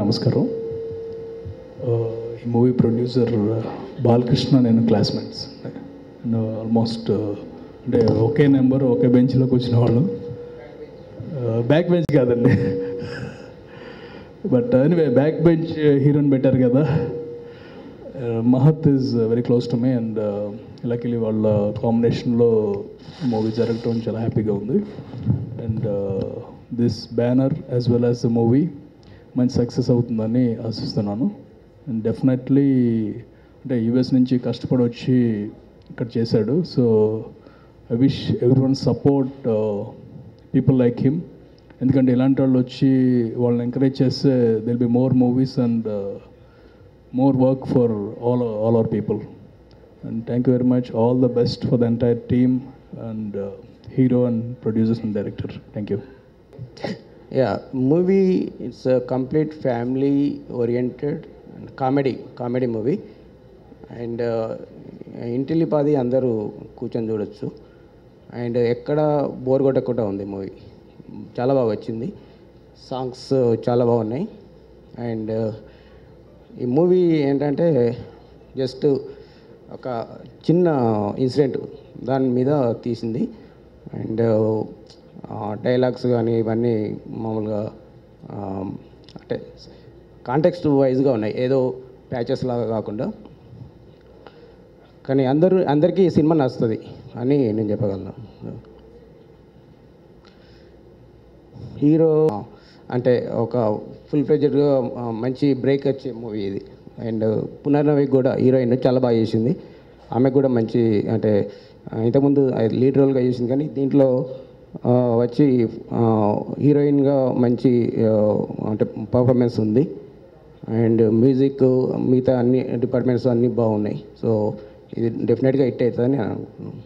నమస్కారం. ఈ movie producer Balakrishna, నేను క్లాస్మేట్స్ అండ్ ఆల్మోస్ట్ అంటే ఒకే నెంబర్ ఒకే బెంచ్లో కూర్చున్న వాళ్ళు. బ్యాక్ బెంచ్ కాదండి, బట్ ఎనీవే బ్యాక్ బెంచ్ హీరోని పెట్టారు కదా. మహత్ is very close to me and luckily వాళ్ళ కాంబినేషన్లో మూవీ జరగటం చాలా హ్యాపీగా ఉంది. And this banner as well as the movie మంచి సక్సెస్ అవుతుందని ఆశిస్తున్నాను. అండ్ డెఫినెట్లీ అంటే యూఎస్ నుంచి కష్టపడి వచ్చి ఇక్కడ చేశాడు. So I wish everyone support people like him. ఎందుకంటే ఇలాంటి వాళ్ళు వచ్చి వాళ్ళని ఎంకరేజ్ చేస్తే there'll be more movies and more work for all our people. And thank you very much. All the best for the entire team and hero and producers and director. Thank you. Yeah, movie, it's a complete family oriented and comedy movie. And ఇంటిల్లిపాది అందరూ కూర్చొని చూడొచ్చు. And ఎక్కడ bore కొట్టకుండా ఉంది movie. చాలా బాగా వచ్చింది. Songs చాలా బాగున్నాయి. అండ్ ఈ మూవీ ఏంటంటే జస్ట్ ఒక చిన్న ఇన్సిడెంట్ దాని మీద తీసింది. అండ్ డైలాగ్స్ కానీ ఇవన్నీ మామూలుగా అంటే కాంటెక్స్ట్ వైజ్గా ఉన్నాయి, ఏదో ప్యాచెస్ లాగా కాకుండా. కానీ అందరికీ ఈ సినిమా నచ్చుతుంది అని నేను చెప్పగలను. హీరో అంటే ఒక ఫుల్ ఫ్లెడ్జ్డ్గా మంచి బ్రేక్ వచ్చే మూవీ ఇది. అండ్ పునర్నవి కూడా హీరోయిన్ చాలా బాగా చేసింది. ఆమెకు కూడా మంచి అంటే ఇంతకుముందు లీడ్ రోల్గా చేసింది, కానీ దీంట్లో వచ్చి హీరోయిన్గా మంచి అంటే పర్ఫార్మెన్స్ ఉంది. అండ్ మ్యూజిక్ మిగతా అన్ని డిపార్ట్మెంట్స్ అన్నీ బాగున్నాయి. సో ఇది డెఫినెట్గా హిట్ అవుతుందని నేను అనుకుంటున్నాను.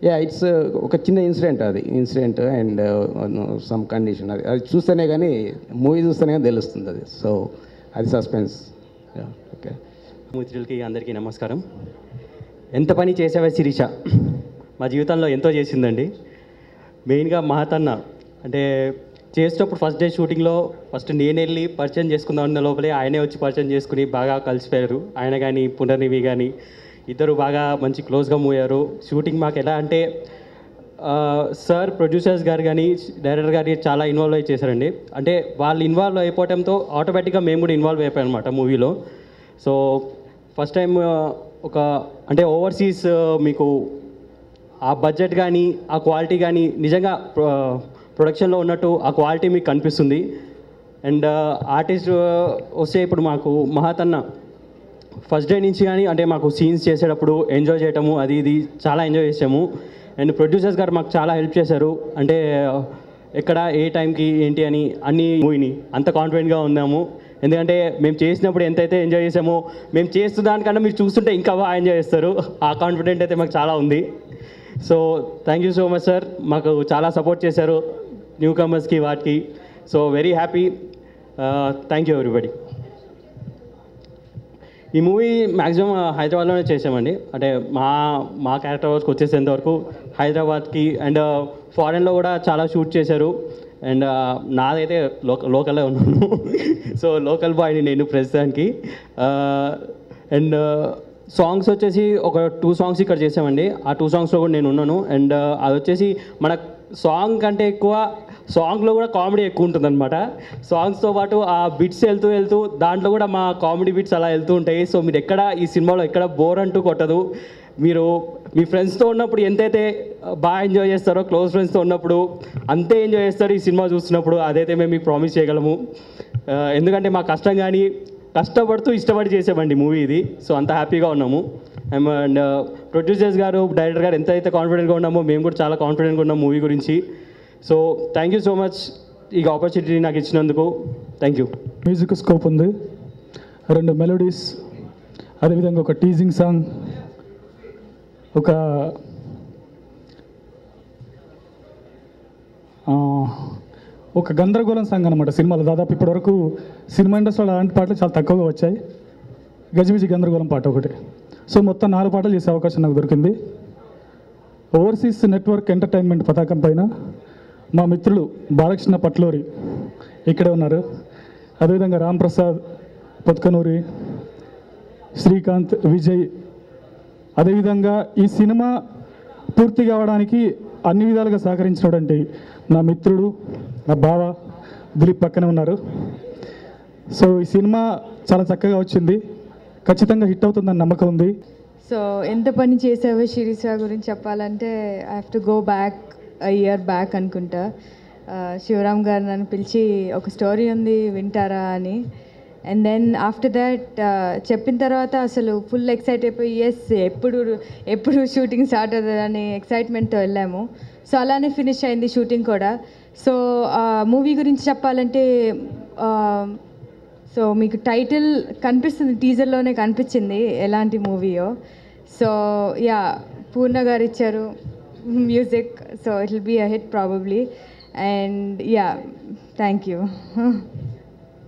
యా ఇట్స్ ఒక చిన్న ఇన్సిడెంట్ అండ్ సమ్ కండిషన్ అది చూస్తేనే కానీ మూవీ చూస్తేనే కానీ తెలుస్తుంది అది. సో అది సస్పెన్స్. ఓకే, మిత్రులకి అందరికీ నమస్కారం. ఎంత పని చేసావే శిరీష, మా జీవితంలో ఎంతో చేసిందండి. మెయిన్గా మహతన్న అంటే చేసేటప్పుడు ఫస్ట్ డే షూటింగ్లో ఫస్ట్ నేను వెళ్ళి పరిచయం చేసుకుందాం అన్న లోపలే ఆయనే వచ్చి పరిచయం చేసుకుని బాగా కలిసిపోయారు. ఆయన కానీ పునర్నివి కానీ ఇద్దరు బాగా మంచి క్లోజ్గా మూవ్ అయ్యారు. షూటింగ్ మాకు ఎలా అంటే సార్, ప్రొడ్యూసర్స్ గారు కానీ డైరెక్టర్ గారు చాలా ఇన్వాల్వ్ అయ్యి చేశారండి. అంటే వాళ్ళు ఇన్వాల్వ్ అయిపోవడంతో ఆటోమేటిక్గా మేము కూడా ఇన్వాల్వ్ అయిపోయాం అనమాట మూవీలో. సో ఫస్ట్ టైం ఒక అంటే ఓవర్సీస్ మీకు ఆ బడ్జెట్ కానీ ఆ క్వాలిటీ కానీ నిజంగా ప్రొడక్షన్లో ఉన్నట్టు ఆ క్వాలిటీ మీకు కనిపిస్తుంది. అండ్ ఆర్టిస్ట్ వస్తే ఇప్పుడు మాకు మహతన్న ఫస్ట్ డే నుంచి కానీ అంటే మాకు సీన్స్ చేసేటప్పుడు ఎంజాయ్ చేయటము అది ఇది చాలా ఎంజాయ్ చేసాము. అండ్ ప్రొడ్యూసర్స్ గారు మాకు చాలా హెల్ప్ చేశారు. అంటే ఎక్కడ ఏ టైంకి ఏంటి అని అన్ని మూవీని అంత కాన్ఫిడెంట్గా ఉన్నాము. ఎందుకంటే మేము చేసినప్పుడు ఎంతైతే ఎంజాయ్ చేసామో మేము చేస్తున్న దానికన్నా మీరు చూస్తుంటే ఇంకా బాగా ఎంజాయ్ చేస్తారు. ఆ కాన్ఫిడెంట్ అయితే మాకు చాలా ఉంది. So thank you so much sir, మాకు చాలా సపోర్ట్ చేశారు న్యూ కమర్స్కి వాటికి. So very happy. Thank you everybody. ఈ మూవీ మ్యాక్సిమం హైదరాబాద్లోనే చేసామండి. అంటే మా క్యారెక్టర్ వర్క్ వచ్చేసేంతవరకు హైదరాబాద్కి అండ్ ఫారెన్లో కూడా చాలా షూట్ చేశారు. అండ్ నాదైతే లోకల్లో ఉన్నాను. సో లోకల్ బాయ్ని నేను ప్రస్తుతానికి. అండ్ సాంగ్స్ వచ్చేసి ఒక 2 సాంగ్స్ ఇక్కడ చేసామండి. ఆ 2 సాంగ్స్లో కూడా నేను ఉన్నాను. అండ్ అది వచ్చేసి మన సాంగ్ కంటే ఎక్కువ సాంగ్లో కూడా కామెడీ ఎక్కువ ఉంటుంది అనమాట. సాంగ్స్తో పాటు ఆ బిట్స్ వెళ్తూ దాంట్లో కూడా మా కామెడీ బిట్స్ అలా వెళ్తూ ఉంటాయి. సో మీరు ఎక్కడ ఈ సినిమాలో ఎక్కడ బోర్ అంటూ కొట్టదు. మీరు మీ ఫ్రెండ్స్తో ఉన్నప్పుడు ఎంతైతే బాగా ఎంజాయ్ చేస్తారో క్లోజ్ ఫ్రెండ్స్తో ఉన్నప్పుడు అంతే ఎంజాయ్ చేస్తారు ఈ సినిమా చూస్తున్నప్పుడు. అదైతే మేము మీకు ప్రామిస్ చేయగలము. ఎందుకంటే మా కష్టం కానీ కష్టపడుతూ ఇష్టపడి చేసామండి మూవీ ఇది. సో అంత హ్యాపీగా ఉన్నాము. అండ్ ప్రొడ్యూసర్స్ గారు డైరెక్టర్ గారు ఎంతైతే కాన్ఫిడెంట్గా ఉన్నామో మేము కూడా చాలా కాన్ఫిడెంట్గా ఉన్నాం మూవీ గురించి. So thank you so much ఈ ఆపర్చునిటీ నాకు ఇచ్చినందుకు. Thank you. మ్యూజిక్ స్కోప్ ఉంది, 2 మెలోడీస్, అదేవిధంగా ఒక టీజింగ్ సాంగ్, ఒక గందరగోళం సాంగ్ అనమాట సినిమాలో. దాదాపు ఇప్పటివరకు సినిమా ఇండస్ట్రీలో అలాంటి పాటలు చాలా తక్కువగా వచ్చాయి. గజిబిజి గందరగోళం పాట ఒకటి. సో మొత్తం 4 పాటలు చేసే అవకాశం నాకు దొరికింది. ఓవర్సీస్ నెట్వర్క్ ఎంటర్టైన్మెంట్ పతాకం పైన మా మిత్రులు బాలకృష్ణ పట్లూరి ఇక్కడే ఉన్నారు, అదేవిధంగా రామ్ ప్రసాద్ పొత్కనూరి, శ్రీకాంత్, విజయ్, అదేవిధంగా ఈ సినిమా పూర్తి కావడానికి అన్ని విధాలుగా సహకరించినటువంటి నా మిత్రుడు, నా బావ దిలీప్ పక్కనే ఉన్నారు. సో ఈ సినిమా చాలా చక్కగా వచ్చింది, ఖచ్చితంగా హిట్ అవుతుందని నమ్మకం ఉంది. సో ఎంత పని చేసావో శిరీష గురించి చెప్పాలంటే I have to go back year back అనుకుంటా. శివరామ్ గారు నన్ను పిలిచి ఒక స్టోరీ ఉంది వింటారా అని, అండ్ దెన్ ఆఫ్టర్ దాట్ చెప్పిన తర్వాత అసలు ఫుల్ ఎక్సైట్ అయిపోయి ఎస్ ఎప్పుడు షూటింగ్ స్టార్ట్ అవుతుందని ఎక్సైట్మెంట్తో వెళ్ళాము. సో అలానే ఫినిష్ అయింది షూటింగ్ కూడా. సో మూవీ గురించి చెప్పాలంటే సో మీకు టైటిల్ కనిపిస్తుంది, టీజర్లోనే కనిపించింది ఎలాంటి మూవీయో. సో యా, పూర్ణ గారు ఇచ్చారు music, so it will be a hit probably. And yeah, thank you.